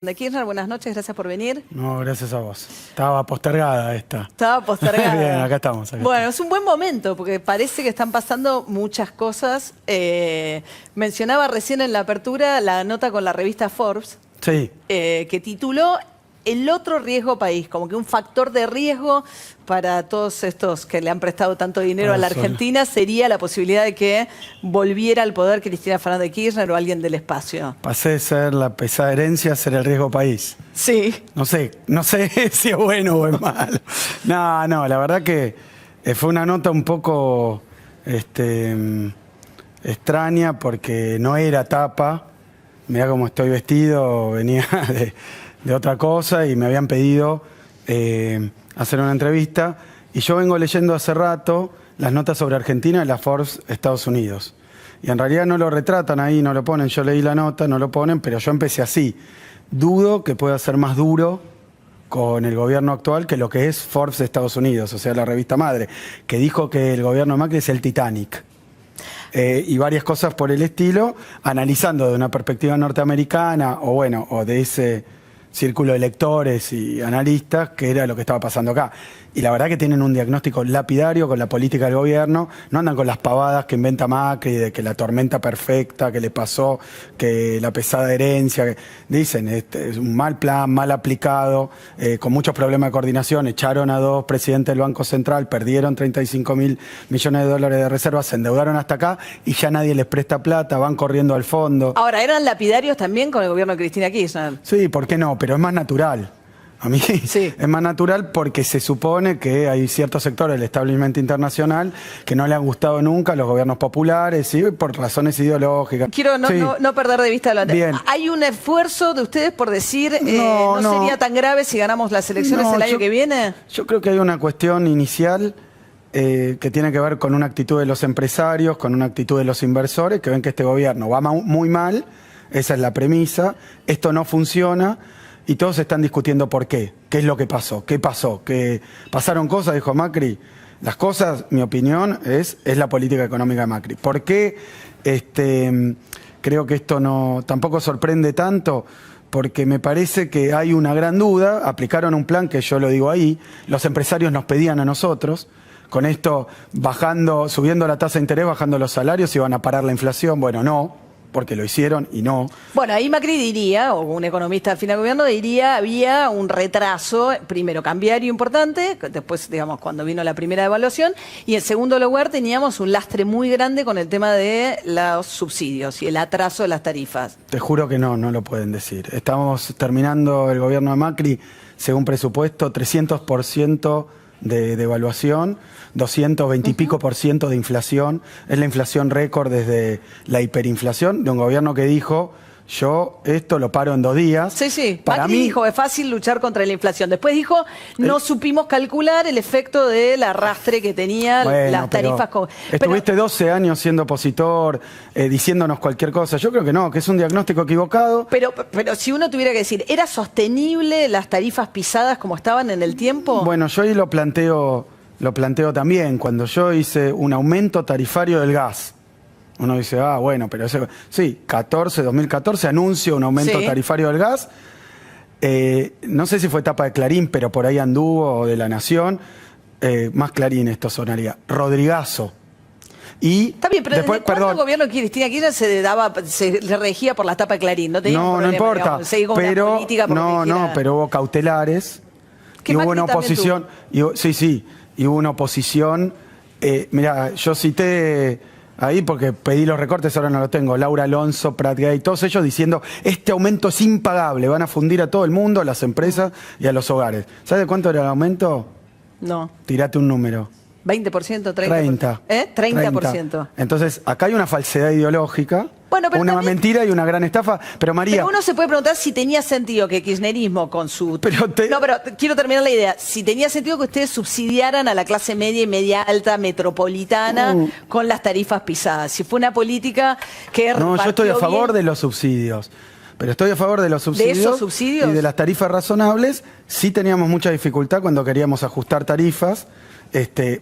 De Kirchner, buenas noches, gracias por venir. No, gracias a vos. Estaba postergada esta. Estaba postergada. Bien, acá estamos. Bueno, es un buen momento porque parece que están pasando muchas cosas. Mencionaba recién en la apertura la nota con la revista Forbes, Sí. Que tituló El otro riesgo país, como que un factor de riesgo para todos estos que le han prestado tanto dinero a la Argentina sería la posibilidad de que volviera al poder Cristina Fernández de Kirchner o alguien del espacio. Pasé de ser la pesada herencia a ser el riesgo país. Sí. No sé si es bueno o es malo. No, la verdad que fue una nota un poco extraña porque no era tapa. Mirá cómo estoy vestido, venía de otra cosa y me habían pedido hacer una entrevista. Y yo vengo leyendo hace rato las notas sobre Argentina de la Forbes Estados Unidos. Y en realidad no lo retratan ahí, no lo ponen. Yo leí la nota, no lo ponen, pero yo empecé así. Dudo que pueda ser más duro con el gobierno actual que lo que es Forbes de Estados Unidos, o sea, la revista madre, que dijo que el gobierno de Macri es el Titanic. Y varias cosas por el estilo, analizando de una perspectiva norteamericana o de ese círculo de lectores y analistas, que era lo que estaba pasando acá. Y la verdad que tienen un diagnóstico lapidario con la política del gobierno, no andan con las pavadas que inventa Macri, de que la tormenta perfecta que le pasó, que la pesada herencia, que dicen, es un mal plan, mal aplicado, con muchos problemas de coordinación, echaron a dos presidentes del Banco Central, perdieron 35.000 millones de dólares de reservas, se endeudaron hasta acá y ya nadie les presta plata, van corriendo al fondo. Ahora, ¿eran lapidarios también con el gobierno de Cristina Kirchner? Sí, ¿por qué no? Pero es más natural. A mí sí. Es más natural porque se supone que hay ciertos sectores del establishment internacional que no le han gustado nunca a los gobiernos populares, ¿sí? Por razones ideológicas. Quiero no perder de vista lo anterior. ¿Hay un esfuerzo de ustedes por decir no sería tan grave si ganamos las elecciones el año que viene? Yo creo que hay una cuestión inicial que tiene que ver con una actitud de los empresarios, con una actitud de los inversores, que ven que este gobierno va muy mal, esa es la premisa, esto no funciona. Y todos están discutiendo por qué. ¿Qué es lo que pasó? ¿Qué pasó? ¿Que pasaron cosas? Dijo Macri. Las cosas, mi opinión, es la política económica de Macri. ¿Por qué creo que esto tampoco sorprende tanto? Porque me parece que hay una gran duda. Aplicaron un plan que yo lo digo ahí. Los empresarios nos pedían a nosotros. Con esto, subiendo la tasa de interés, bajando los salarios, iban a parar la inflación. Bueno, no. Porque lo hicieron y no. Bueno, ahí Macri diría, o un economista afín al gobierno diría, había un retraso, primero cambiario importante, después, digamos, cuando vino la primera devaluación, y en segundo lugar teníamos un lastre muy grande con el tema de los subsidios y el atraso de las tarifas. Te juro que no lo pueden decir. Estamos terminando el gobierno de Macri, según presupuesto, 300% de devaluación, 220 y pico por ciento de inflación. Es la inflación récord desde la hiperinflación de un gobierno que dijo, yo esto lo paro en 2 días. Sí. Macri dijo, es fácil luchar contra la inflación. Después dijo, no supimos calcular el efecto del arrastre que tenían las tarifas. Estuviste 12 años siendo opositor, diciéndonos cualquier cosa. Yo creo que no, que es un diagnóstico equivocado. Pero si uno tuviera que decir, ¿era sostenible las tarifas pisadas como estaban en el tiempo? Bueno, yo ahí lo planteo también. Cuando yo hice un aumento tarifario del gas, uno dice, bueno, pero eso... Sí, 2014 anuncio un aumento tarifario del gas. No sé si fue tapa de Clarín, pero por ahí anduvo, o de La Nación. Más Clarín esto sonaría. Rodrigazo. Y está bien, pero después, ¿desde cuándo el gobierno de Cristina Kirchner se regía por la tapa de Clarín? No tenía problema, importa. Digamos, pero hubo cautelares. Y hubo una oposición. Y hubo una oposición. Mirá, yo cité... Ahí porque pedí los recortes, ahora no lo tengo. Laura Alonso, Prat Gay, todos ellos diciendo, este aumento es impagable, van a fundir a todo el mundo, a las empresas y a los hogares. ¿Sabes de cuánto era el aumento? No. Tirate un número. 20%, 30%. 30%. Entonces, acá hay una falsedad ideológica, una también, mentira y una gran estafa. Pero María... Pero uno se puede preguntar si tenía sentido que kirchnerismo con su... No, pero quiero terminar la idea. Si tenía sentido que ustedes subsidiaran a la clase media y media alta metropolitana con las tarifas pisadas. Si fue una política que... No, yo estoy a favor de los subsidios. Pero estoy a favor de los subsidios, ¿de esos subsidios? Y de las tarifas razonables. Sí teníamos mucha dificultad cuando queríamos ajustar tarifas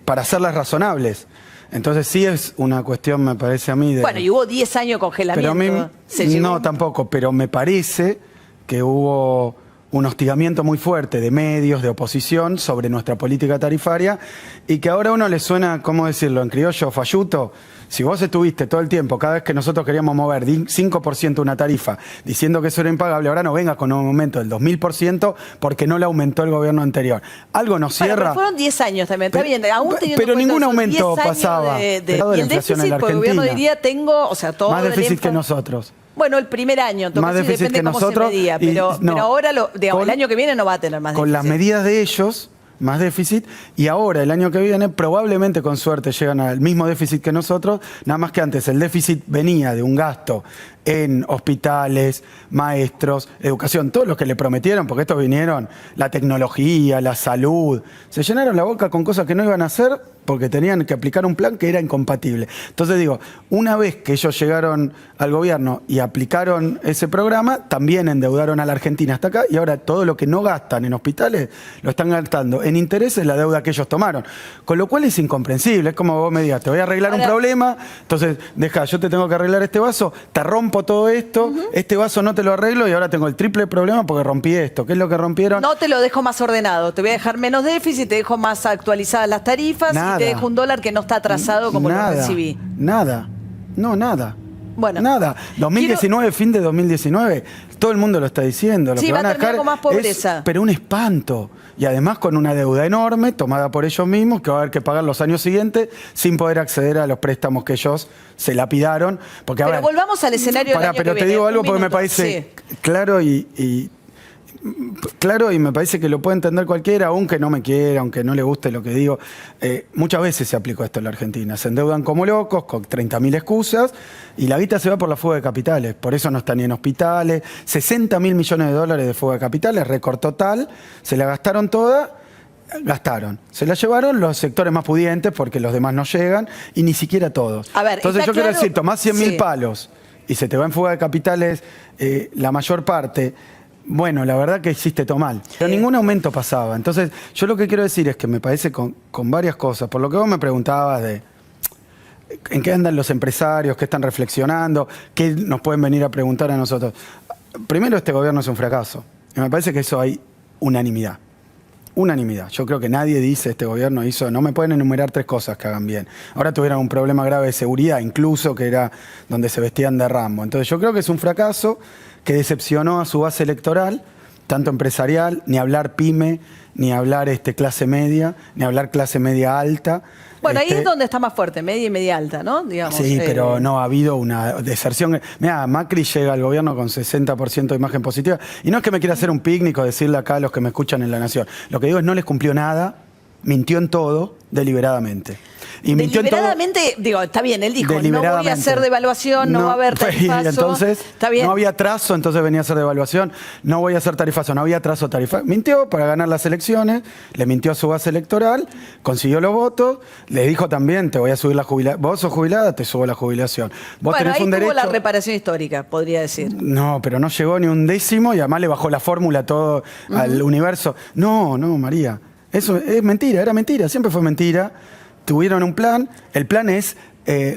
para hacerlas razonables. Entonces sí es una cuestión, me parece a mí... Bueno, y hubo 10 años de congelamiento. Pero a mí, no, tampoco, pero me parece que hubo un hostigamiento muy fuerte de medios, de oposición sobre nuestra política tarifaria y que ahora a uno le suena, ¿cómo decirlo? En criollo, falluto. Si vos estuviste todo el tiempo, cada vez que nosotros queríamos mover 5% una tarifa, diciendo que eso era impagable, ahora no vengas con un aumento del 2000% porque no le aumentó el gobierno anterior. Algo nos cierra. Pero fueron 10 años también, está bien. Aún pero ningún aumento pasaba. Y el déficit, porque el gobierno diría, tengo, o sea, todo más déficit que nosotros. Bueno, el primer año, entonces más déficit depende que cómo nosotros, se medía, pero ahora, digamos, el año que viene no va a tener más déficit. Con las medidas de ellos, más déficit, y ahora el año que viene probablemente con suerte llegan al mismo déficit que nosotros, nada más que antes el déficit venía de un gasto en hospitales, maestros, educación, todos los que le prometieron, porque estos vinieron, la tecnología, la salud, se llenaron la boca con cosas que no iban a hacer porque tenían que aplicar un plan que era incompatible. Entonces digo, una vez que ellos llegaron al gobierno y aplicaron ese programa, también endeudaron a la Argentina hasta acá y ahora todo lo que no gastan en hospitales lo están gastando en intereses la deuda que ellos tomaron. Con lo cual es incomprensible, es como vos me digas, te voy a arreglar un problema, entonces deja, yo te tengo que arreglar este vaso, te rompo todo esto, este vaso no te lo arreglo y ahora tengo el triple problema porque rompí esto. ¿Qué es lo que rompieron? No te lo dejo más ordenado, te voy a dejar menos déficit, te dejo más actualizadas las tarifas y te dejo un dólar que no está atrasado como lo recibí. Nada. Bueno, nada. 2019, fin de 2019, todo el mundo lo está diciendo. Lo sí, que va van a terminar con más pobreza. pero un espanto. Y además con una deuda enorme tomada por ellos mismos que va a haber que pagar los años siguientes sin poder acceder a los préstamos que ellos se lapidaron. Porque, pero volvamos al escenario del año que pero viene. Te digo algo porque me parece claro y me parece que lo puede entender cualquiera, aunque no me quiera, aunque no le guste lo que digo. Muchas veces se aplicó esto en la Argentina. Se endeudan como locos, con 30.000 excusas, y la guita se va por la fuga de capitales. Por eso no están ni en hospitales. 60.000 millones de dólares de fuga de capitales, récord total. Se la gastaron toda. Se la llevaron los sectores más pudientes porque los demás no llegan, y ni siquiera todos. A ver, entonces yo quiero decir, tomás 100.000 sí. palos y se te va en fuga de capitales la mayor parte. Bueno, la verdad que hiciste todo mal. Pero ningún aumento pasaba. Entonces, yo lo que quiero decir es que me parece con varias cosas. Por lo que vos me preguntabas de en qué andan los empresarios, qué están reflexionando, qué nos pueden venir a preguntar a nosotros. Primero, este gobierno es un fracaso. Y me parece que eso hay unanimidad. Unanimidad. Yo creo que nadie dice este gobierno hizo, no me pueden enumerar 3 cosas que hagan bien. Ahora tuvieron un problema grave de seguridad, incluso que era donde se vestían de Rambo. Entonces yo creo que es un fracaso que decepcionó a su base electoral, tanto empresarial, ni hablar pyme, ni hablar clase media, ni hablar clase media alta. Bueno, ahí es donde está más fuerte, media y media alta, ¿no? Digamos, sí, pero no ha habido una deserción. Mira, Macri llega al gobierno con 60% de imagen positiva. Y no es que me quiera hacer un picnic o decirle acá a los que me escuchan en La Nación. Lo que digo es no les cumplió nada, mintió en todo, deliberadamente. Y deliberadamente, digo, está bien, él dijo, no voy a hacer devaluación, no va a haber tarifazo. Y entonces, está bien. No había trazo, entonces venía a hacer devaluación, no voy a hacer tarifazo, no había trazo tarifazo. Mintió para ganar las elecciones, le mintió a su base electoral, consiguió los votos, le dijo también, te voy a subir la jubilación, vos sos jubilada, te subo la jubilación. Vos tenés un derecho. Tuvo la reparación histórica, podría decir. No, pero no llegó ni un décimo y además le bajó la fórmula todo al universo. No, María, eso es mentira, era mentira, siempre fue mentira. Tuvieron un plan, el plan es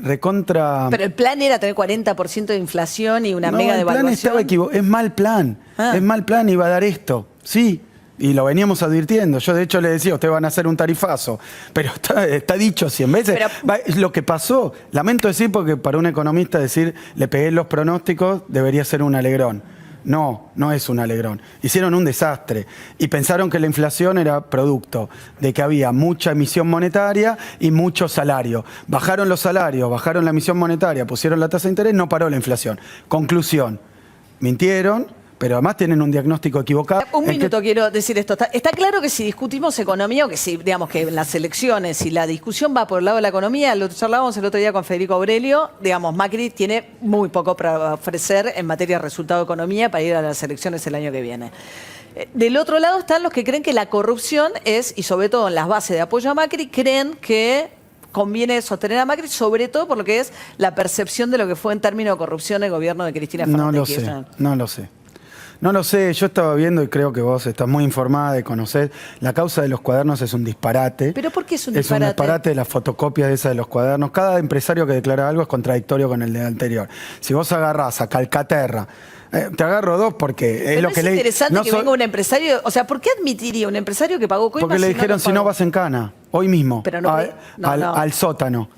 recontra... Pero el plan era tener 40% de inflación y una mega devaluación. El plan estaba equivocado, es mal plan, es mal plan, iba a dar esto, sí, y lo veníamos advirtiendo. Yo de hecho le decía, ustedes van a hacer un tarifazo, pero está dicho 100 veces. Es lo que pasó, lamento decir porque para un economista decir, le pegué los pronósticos, debería ser un alegrón. No es un alegrón. Hicieron un desastre y pensaron que la inflación era producto de que había mucha emisión monetaria y mucho salario. Bajaron los salarios, bajaron la emisión monetaria, pusieron la tasa de interés, no paró la inflación. Conclusión, mintieron, pero además tienen un diagnóstico equivocado. Un minuto quiero decir esto. Está claro que si discutimos economía o que si, digamos, que en las elecciones y la discusión va por el lado de la economía, lo charlábamos el otro día con Federico Aurelio, digamos, Macri tiene muy poco para ofrecer en materia de resultado de economía para ir a las elecciones el año que viene. Del otro lado están los que creen que la corrupción es, y sobre todo en las bases de apoyo a Macri, creen que conviene sostener a Macri, sobre todo por lo que es la percepción de lo que fue en términos de corrupción el gobierno de Cristina Fernández de Kirchner. No lo sé, yo estaba viendo y creo que vos estás muy informada de conocer. La causa de los cuadernos es un disparate. ¿Pero por qué es un disparate? Es un disparate de las fotocopias de esas de los cuadernos. Cada empresario que declara algo es contradictorio con el de anterior. Si vos agarrás a Calcaterra, Te agarro dos porque Pero es lo es que le interesante no que so- venga un empresario. O sea, ¿por qué admitiría un empresario que pagó coimas? Porque le si dijeron, lo si no pagó? vas en cana, hoy mismo, Pero no, no. al sótano.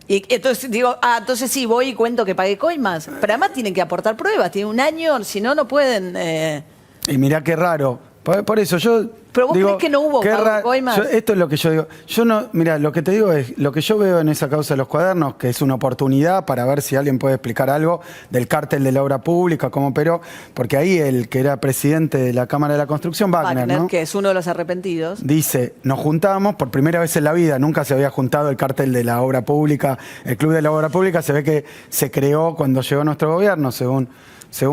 Y entonces digo, entonces sí, voy y cuento que pagué coimas. Pero además tienen que aportar pruebas, tienen un año, si no, no pueden. Y mirá qué raro. Por eso yo Pero vos digo, crees que no hubo qué pago raro. coimas. Esto es lo que yo digo. Yo no, mira, lo que te digo es, lo que yo veo en esa causa de los cuadernos, que es una oportunidad para ver si alguien puede explicar algo del cártel de la obra pública, cómo operó, porque ahí el que era presidente de la Cámara de la Construcción, Wagner, ¿no? Que es uno de los arrepentidos. Dice, nos juntamos por primera vez en la vida, nunca se había juntado el cártel de la obra pública, el club de la obra pública, se ve que se creó cuando llegó nuestro gobierno, según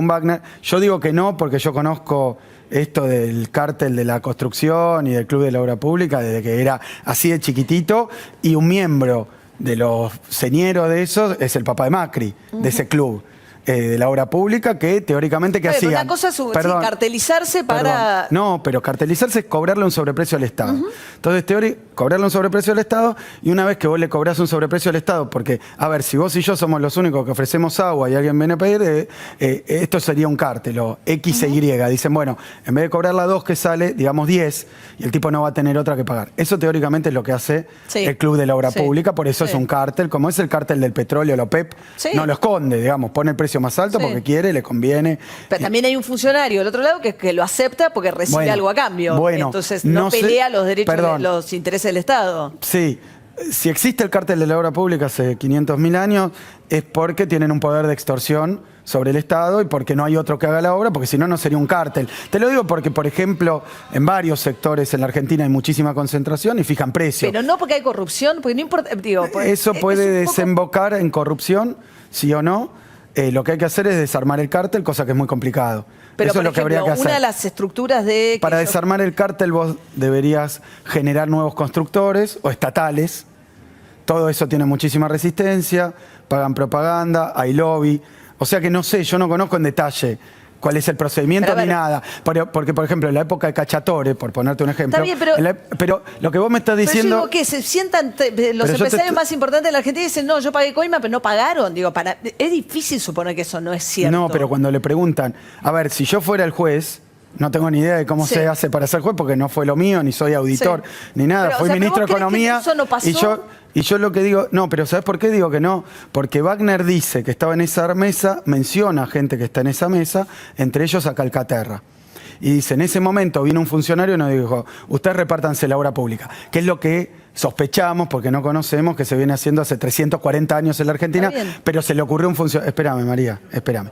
Wagner. Yo digo que no, porque yo conozco esto del cártel de la construcción y del club de la obra pública desde que era así de chiquitito, y un miembro de los señeros de esos es el papá de Macri, de ese club. De la obra pública, que teóricamente que hacían. Una cosa es cartelizarse para... No, pero cartelizarse es cobrarle un sobreprecio al Estado. Entonces, cobrarle un sobreprecio al Estado, y una vez que vos le cobrás un sobreprecio al Estado, porque, a ver, si vos y yo somos los únicos que ofrecemos agua y alguien viene a pedir, esto sería un cártel, o X e Y. Dicen, bueno, en vez de cobrar la 2 que sale, digamos 10, y el tipo no va a tener otra que pagar. Eso teóricamente es lo que hace el Club de la Obra Pública, por eso es un cártel, como es el cártel del petróleo, la OPEP, no lo esconde, digamos, pone el precio más alto porque quiere, le conviene. Pero también hay un funcionario del otro lado que lo acepta porque recibe algo a cambio. Bueno, entonces no pelea los derechos, los intereses del Estado. Sí. Si existe el cártel de la obra pública hace 500.000 años, es porque tienen un poder de extorsión sobre el Estado y porque no hay otro que haga la obra, porque si no, no sería un cártel. Te lo digo porque, por ejemplo, en varios sectores en la Argentina hay muchísima concentración y fijan precios. Pero no porque hay corrupción, porque no importa. Eso puede desembocar en corrupción, sí o no. Lo que hay que hacer es desarmar el cártel, cosa que es muy complicado. Pero, eso es lo que habría que hacer. Una de las estructuras de... Para desarmar el cártel vos deberías generar nuevos constructores o estatales. Todo eso tiene muchísima resistencia, pagan propaganda, hay lobby. O sea que no sé, yo no conozco en detalle cuál es el procedimiento ni nada. Porque, por ejemplo, en la época de Cacciatore, por ponerte un ejemplo... Está bien, pero lo que vos me estás diciendo... Pero yo digo que se sientan los empresarios más importantes de la Argentina y dicen, no, yo pagué coima, pero no pagaron. Digo, es difícil suponer que eso no es cierto. No, pero cuando le preguntan, a ver, si yo fuera el juez... No tengo ni idea de cómo se hace para ser juez, porque no fue lo mío, ni soy auditor, ni nada. Fui ministro de Economía. ¿Eso no pasó? Y yo lo que digo, no, pero ¿sabes por qué digo que no? Porque Wagner dice que estaba en esa mesa, menciona a gente que está en esa mesa, entre ellos a Calcaterra. Y dice, en ese momento vino un funcionario y nos dijo, ustedes repártanse la obra pública, que es lo que sospechamos, porque no conocemos, que se viene haciendo hace 340 años en la Argentina, pero se le ocurrió un funcionario. Espérame, María, espérame.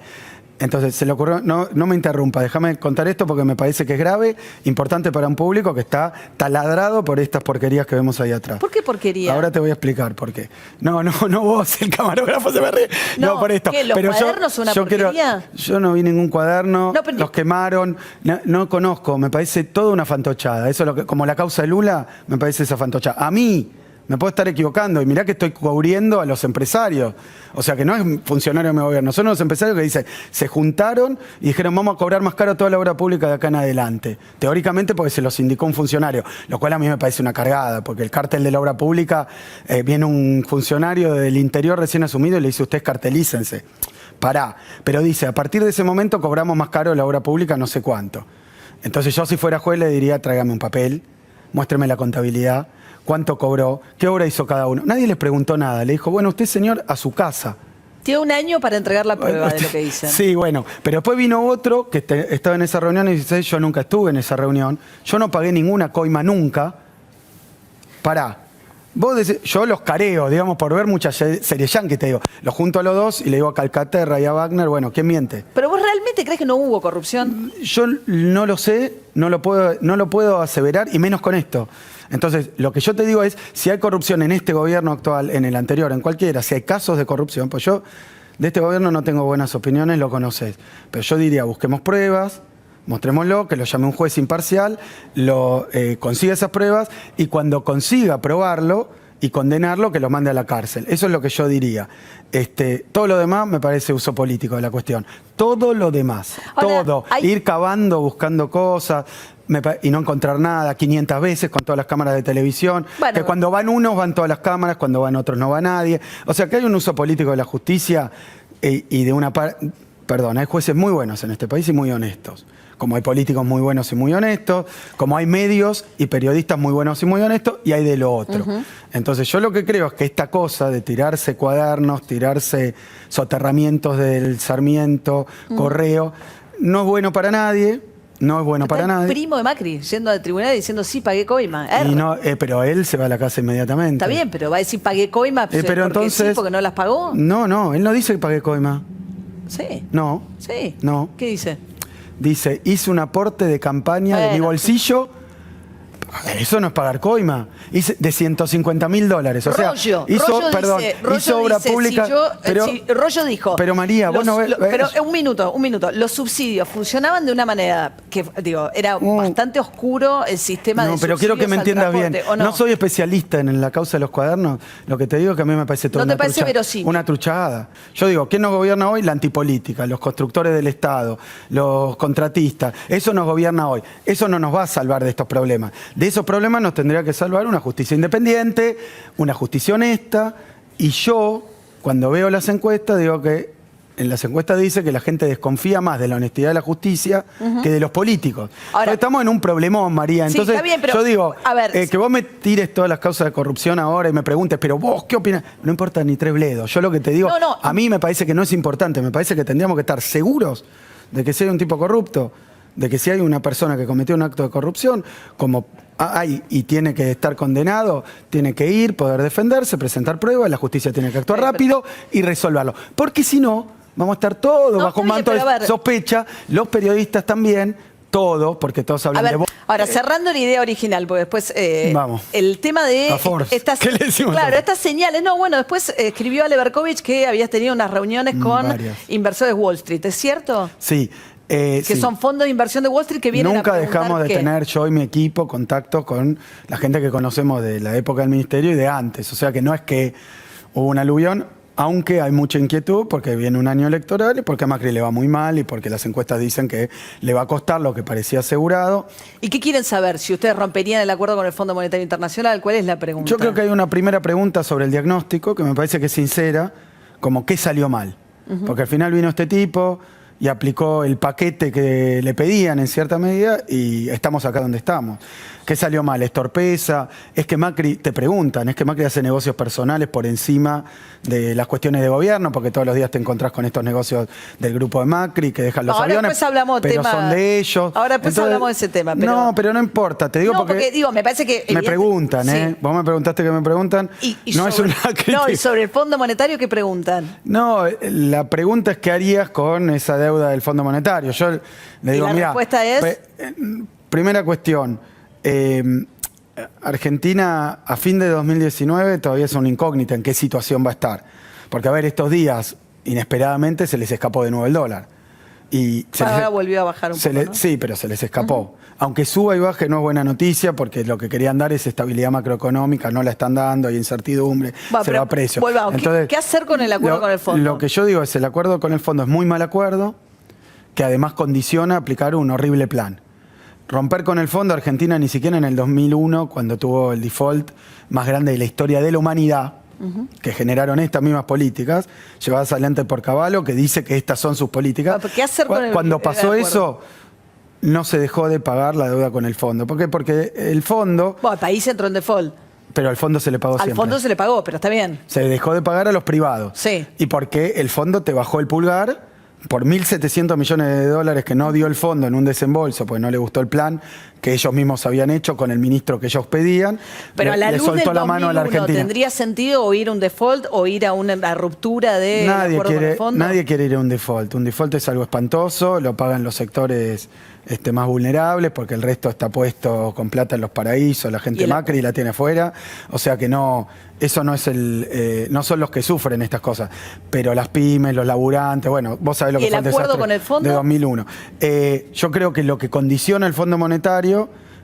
Entonces, se le ocurrió, no me interrumpa, déjame contar esto porque me parece que es grave, importante para un público que está taladrado por estas porquerías que vemos ahí atrás. ¿Por qué porquería? Ahora te voy a explicar por qué. No vos, el camarógrafo se me ríe. No, por esto. ¿Qué, los cuadernos son una porquería? Yo no vi ningún cuaderno, los quemaron, no conozco, me parece toda una fantochada. Eso es lo que, como la causa de Lula, me parece esa fantochada. A mí... Me puedo estar equivocando y mirá que estoy cubriendo a los empresarios. O sea que no es funcionario de mi gobierno, son los empresarios que dicen, se juntaron y dijeron vamos a cobrar más caro toda la obra pública de acá en adelante. Teóricamente porque se los indicó un funcionario, lo cual a mí me parece una cargada, porque el cártel de la obra pública, viene un funcionario del interior recién asumido y le dice ustedes cartelícense. Pará, pero dice, a partir de ese momento cobramos más caro la obra pública no sé cuánto. Entonces yo si fuera juez le diría tráigame un papel, muéstreme la contabilidad, cuánto cobró, qué obra hizo cada uno. Nadie les preguntó nada. Le dijo, bueno, usted, señor, a su casa. Tiene un año para entregar la prueba de lo que dicen. Sí, bueno. Pero después vino otro que estaba en esa reunión y dice, yo nunca estuve en esa reunión. Yo no pagué ninguna coima nunca. Pará. Vos decís, yo los careo, digamos, por ver muchas series yankees, te digo. Los junto a los dos y le digo a Calcaterra y a Wagner, bueno, ¿quién miente? ¿Pero vos realmente crees que no hubo corrupción? Yo no lo sé, no lo puedo aseverar, y menos con esto. Entonces, lo que yo te digo es, si hay corrupción en este gobierno actual, en el anterior, en cualquiera, si hay casos de corrupción, pues yo de este gobierno no tengo buenas opiniones, lo conoces. Pero yo diría, busquemos pruebas, mostrémoslo, que lo llame un juez imparcial, consiga esas pruebas y cuando consiga probarlo y condenarlo, que lo mande a la cárcel. Eso es lo que yo diría. Todo lo demás me parece uso político de la cuestión. Todo lo demás, ahora, ir cavando, buscando cosas y no encontrar nada 500 veces con todas las cámaras de televisión, que cuando van unos van todas las cámaras, cuando van otros no va nadie. O sea que hay un uso político de la justicia y de una parte... Perdón, hay jueces muy buenos en este país y muy honestos. Como hay políticos muy buenos y muy honestos, como hay medios y periodistas muy buenos y muy honestos, y hay de lo otro. Entonces yo lo que creo es que esta cosa de tirarse cuadernos, tirarse soterramientos del Sarmiento, Correo, no es bueno para nadie. No es bueno Está para el nadie. primo de Macri yendo al tribunal diciendo sí, pagué coima. Y no, pero él se va a la casa inmediatamente. Está bien, pero va a decir pagué coima pero porque entonces, sí, porque no las pagó. No, él no dice que pagué coima. Sí. No. Sí. No. ¿Qué dice? Dice, hice un aporte de campaña de mi bolsillo. Eso no es pagar coima. Hice de $150.000. O sea, Rollo hizo obra dice, pública. Rollo dijo. Pero María, vos no ves. Pero un minuto. Los subsidios funcionaban de una manera que, digo, era bastante oscuro el sistema de No, pero subsidios quiero que me al entiendas bien. transporte, ¿o No soy especialista en la causa de los cuadernos. Lo que te digo es que a mí me parece todo ¿No te parece verosímil? una truchada. Yo digo, ¿quién nos gobierna hoy? La antipolítica, los constructores del Estado, los contratistas. Eso nos gobierna hoy. Eso no nos va a salvar de estos problemas. De esos problemas nos tendría que salvar una justicia independiente, una justicia honesta. Y yo, cuando veo las encuestas, digo que en las encuestas dice que la gente desconfía más de la honestidad de la justicia que de los políticos. Ahora, estamos en un problemón, María. Entonces, está bien, pero, yo digo, a ver, que vos me tires todas las causas de corrupción ahora y me preguntes, pero vos, ¿qué opinas? No importa ni tres bledos. Yo lo que te digo, a mí me parece que no es importante. Me parece que tendríamos que estar seguros de que si hay un tipo corrupto, de que si hay una persona que cometió un acto de corrupción, como hay y tiene que estar condenado, tiene que ir, poder defenderse, presentar pruebas, la justicia tiene que actuar rápido y resolverlo. Porque si no, vamos a estar todos bajo un manto de sospecha, los periodistas también, todos, porque todos hablan de vos. Ahora, cerrando la idea original, porque después vamos. El tema de estas, ¿Qué le decimos? Claro, estas señales. No, bueno, después escribió Ale Berkovich que habías tenido unas reuniones con inversores Wall Street, ¿es cierto? Sí. Que son fondos de inversión de Wall Street que vienen Nunca a preguntar dejamos de tener yo y mi equipo contactos con la gente que conocemos de la época del ministerio y de antes. O sea que no es que hubo un aluvión, aunque hay mucha inquietud porque viene un año electoral y porque a Macri le va muy mal y porque las encuestas dicen que le va a costar lo que parecía asegurado. ¿Y qué quieren saber? Si ustedes romperían el acuerdo con el Fondo Monetario Internacional, ¿cuál es la pregunta? Yo creo que hay una primera pregunta sobre el diagnóstico que me parece que es sincera, como ¿qué salió mal? Porque al final vino este tipo y aplicó el paquete que le pedían en cierta medida y estamos acá donde estamos. ¿Qué salió mal? ¿Es torpeza? ¿Es que Macri, te preguntan, es que Macri hace negocios personales por encima de las cuestiones de gobierno? Porque todos los días te encontrás con estos negocios del grupo de Macri que dejan los aviones, después hablamos pero tema, son de ellos. Ahora después hablamos de ese tema. Pero... No, pero no importa, te digo porque digo, me parece que... Me preguntan, sí. Vos me preguntaste que me preguntan. No es una crítica. No, y sobre el Fondo Monetario, ¿qué preguntan? No, la pregunta es qué harías con esa deuda del Fondo Monetario. Yo le digo, mira, la respuesta es... Primera cuestión, Argentina a fin de 2019 todavía es una incógnita en qué situación va a estar. Porque a ver, estos días inesperadamente se les escapó de nuevo el dólar. Y ahora volvió a bajar un poco, ¿no? Sí, pero se les escapó. Aunque suba y baje no es buena noticia porque lo que querían dar es estabilidad macroeconómica, no la están dando, hay incertidumbre, se va a precio. Volvamos. Entonces, ¿qué hacer con el acuerdo con el fondo? Lo que yo digo es el acuerdo con el fondo es muy mal acuerdo, que además condiciona aplicar un horrible plan. Romper con el fondo, Argentina ni siquiera en el 2001, cuando tuvo el default más grande de la historia de la humanidad, que generaron estas mismas políticas, llevadas adelante por Cavallo, que dice que estas son sus políticas. ¿Qué hacer con Cuando pasó eso, no se dejó de pagar la deuda con el fondo. ¿Por qué? Porque el fondo... Bueno, el país entró en default. Pero al fondo se le pagó siempre. Al fondo se le pagó, pero está bien. Se dejó de pagar a los privados. Sí. Y porque el fondo te bajó el pulgar por 1.700 millones de dólares que no dio el fondo en un desembolso, porque no le gustó el plan que ellos mismos habían hecho con el ministro que ellos pedían. Pero a la luz soltó del la mano a la 2001, Argentina. ¿tendría sentido o ir a un default o ir a una ruptura del acuerdo con el fondo? Nadie quiere ir a un default. Un default es algo espantoso, lo pagan los sectores más vulnerables porque el resto está puesto con plata en los paraísos, la gente Macri la tiene afuera. O sea que no, eso no es no son los que sufren estas cosas. Pero las pymes, los laburantes, bueno, vos sabés lo que fue el desastre con el fondo? de 2001. Yo creo que lo que condiciona el Fondo Monetario,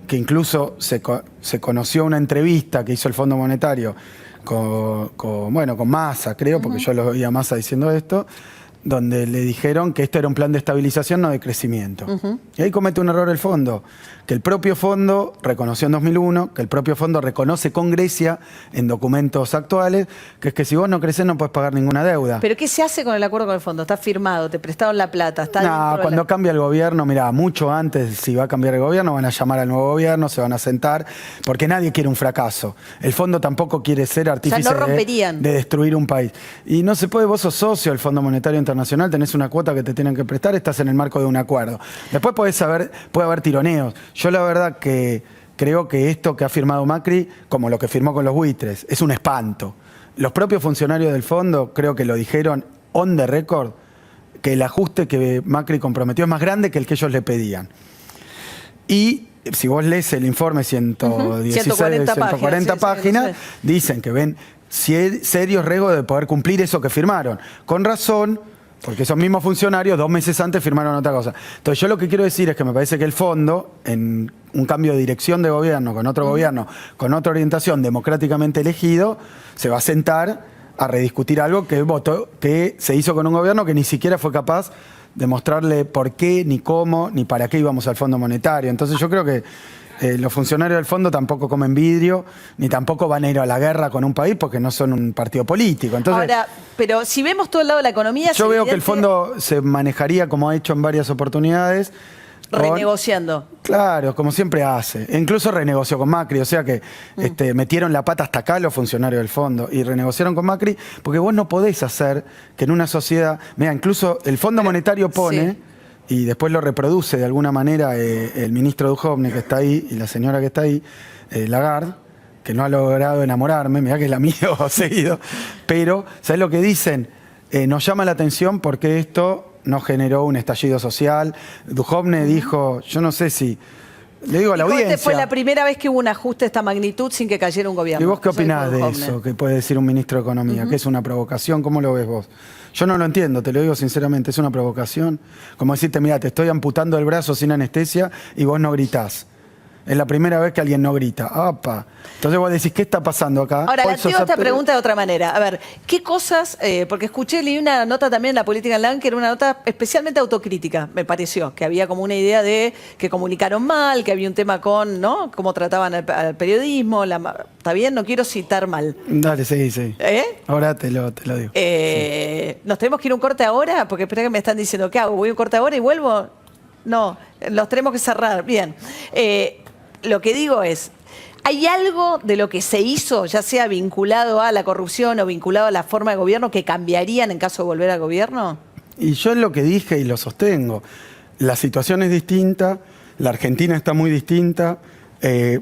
que incluso se conoció una entrevista que hizo el Fondo Monetario con Massa, creo, porque yo lo oía a Massa diciendo esto, donde le dijeron que esto era un plan de estabilización, no de crecimiento. Y ahí comete un error el fondo, que el propio fondo reconoció en 2001, que el propio fondo reconoce con Grecia en documentos actuales, que es que si vos no crecés no podés pagar ninguna deuda. ¿Pero qué se hace con el acuerdo con el fondo? ¿Está firmado? ¿Te prestaron la plata? ¿Está No, cuando cambia el gobierno, mira, mucho antes, si va a cambiar el gobierno, van a llamar al nuevo gobierno, se van a sentar, porque nadie quiere un fracaso. El fondo tampoco quiere ser artífice no romperían. de destruir un país. Y no se puede, vos sos socio del Fondo Monetario Internacional, tenés una cuota que te tienen que prestar, estás en el marco de un acuerdo. Después puede haber tironeos. Yo la verdad que creo que esto que ha firmado Macri, como lo que firmó con los buitres, es un espanto. Los propios funcionarios del fondo creo que lo dijeron on the record, que el ajuste que Macri comprometió es más grande que el que ellos le pedían. Y si vos lees el informe 116, 140 páginas, dicen que ven serios riesgos de poder cumplir eso que firmaron. Con razón, porque esos mismos funcionarios 2 meses antes firmaron otra cosa. Entonces yo lo que quiero decir es que me parece que el fondo, en un cambio de dirección de gobierno, con otro gobierno, con otra orientación democráticamente elegido, se va a sentar a rediscutir algo que se hizo con un gobierno que ni siquiera fue capaz de mostrarle por qué, ni cómo, ni para qué íbamos al Fondo Monetario. Entonces yo creo que los funcionarios del fondo tampoco comen vidrio, ni tampoco van a ir a la guerra con un país porque no son un partido político. Entonces, ahora, pero si vemos todo el lado de la economía... Yo veo que el fondo se manejaría como ha hecho en varias oportunidades. Renegociando. Claro, como siempre hace. E incluso renegoció con Macri, o sea que metieron la pata hasta acá los funcionarios del fondo y renegociaron con Macri porque vos no podés hacer que en una sociedad... Mira, incluso el Fondo Monetario pone, y después lo reproduce de alguna manera el ministro Duhovne que está ahí y la señora que está ahí, Lagarde, que no ha logrado enamorarme, mirá que la miro seguido, pero ¿sabés lo que dicen? Nos llama la atención porque esto no generó un estallido social. Duhovne dijo, yo no sé si... Le digo a la audiencia... Fue la primera vez que hubo un ajuste de esta magnitud sin que cayera un gobierno. ¿Y vos qué opinás de eso que puede decir un ministro de Economía? ¿Que es una provocación? ¿Cómo lo ves vos? Yo no lo entiendo, te lo digo sinceramente, es una provocación. Como decirte, mira, te estoy amputando el brazo sin anestesia y vos no gritás. Es la primera vez que alguien no grita. ¡Apa! Entonces vos decís, ¿qué está pasando acá? Ahora, la tío esta pregunta de otra manera. A ver, ¿qué cosas? Porque leí una nota también en La Política Online, que era una nota especialmente autocrítica, me pareció. Que había como una idea de que comunicaron mal, que había un tema con, ¿no? Cómo trataban al periodismo. ¿Está bien? No quiero citar mal. Dale, sí. Ahora te lo digo. ¿Nos tenemos que ir a un corte ahora? Porque espera que me están diciendo, ¿qué hago? ¿Voy a un corte ahora y vuelvo? No, los tenemos que cerrar. Bien. Lo que digo es, ¿hay algo de lo que se hizo, ya sea vinculado a la corrupción o vinculado a la forma de gobierno, que cambiarían en caso de volver al gobierno? Y yo es lo que dije y lo sostengo. La situación es distinta, la Argentina está muy distinta,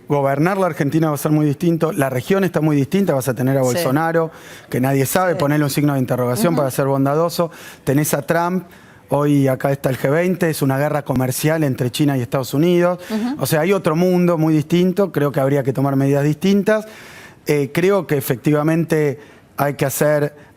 gobernar la Argentina va a ser muy distinto, la región está muy distinta, vas a tener a Bolsonaro, que nadie sabe, ponerle un signo de interrogación para ser bondadoso, tenés a Trump. Hoy acá está el G20, es una guerra comercial entre China y Estados Unidos. O sea, hay otro mundo muy distinto, creo que habría que tomar medidas distintas. Creo que efectivamente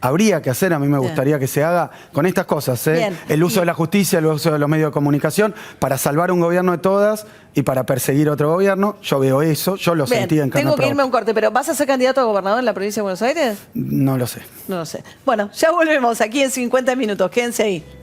habría que hacer, a mí me gustaría que se haga con estas cosas, el uso de la justicia, el uso de los medios de comunicación, para salvar un gobierno de todas y para perseguir otro gobierno. Yo veo eso, yo lo sentí en carne Tengo que propia. irme a un corte, pero ¿vas a ser candidato a gobernador en la provincia de Buenos Aires? No lo sé. No lo sé. Bueno, ya volvemos aquí en 50 minutos, quédense ahí.